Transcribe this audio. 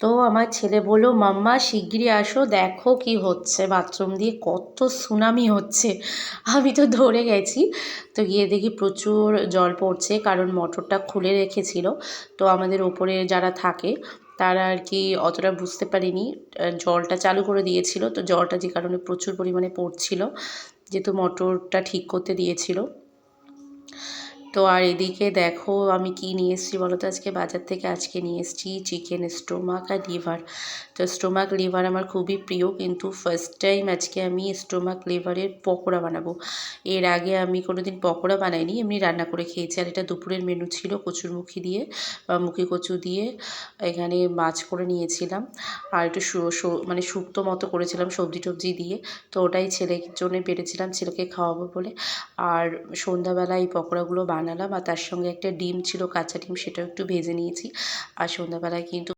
তো আমার ছেলে বলল, মাম্মা শিগগিরই আসো, দেখো কি হচ্ছে, বাথরুম দিয়ে কত সুনামি হচ্ছে। আমি তো ধরে গেছি। তো গিয়ে দেখি প্রচুর জল পড়ছে, কারণ মোটরটা খুলে রেখেছিল। তো আমাদের ওপরে যারা থাকে তারা আর কি অতটা বুঝতে পারেনি, জলটা চালু করে দিয়েছিল। তো জলটা যে কারণে প্রচুর পরিমাণে পড়ছিল, যেহেতু মোটরটা ঠিক করতে দিয়েছিল। তো আর এদিকে দেখো আমি কি নিয়ে এসেছি বলো তো, আজকে বাজার থেকে আজকে নিয়ে এসেছি চিকেন স্টোমাক আর লিভার। তো স্টোমাক লিভার আমার খুবই প্রিয়, কিন্তু ফার্স্ট টাইম আজকে আমি স্টোমাক লিভারের পকোড়া বানাবো। এর আগে আমি কোনোদিন পকোড়া বানাইনি, এমনি রান্না করে খেয়েছি। আর এটা দুপুরের মেনু ছিল, কচুরমুখী দিয়ে বা মুখী কচু দিয়ে এখানে মাছ করে নিয়েছিলাম। আর একটু মানে শুক্তো মতো করেছিলাম সবজি টবজি দিয়ে। তো ওটাই ছেলের জন্য বেড়েছিলাম, ছেলেকে খাওয়াবো বলে। আর সন্ধ্যাবেলা এই পকোড়াগুলো বানালাম, আর তার সঙ্গে একটা ডিম ছিল, কাঁচা ডিম, সেটাও একটু ভেজে নিয়েছি। আর সন্ধ্যাবেলায় কিন্তু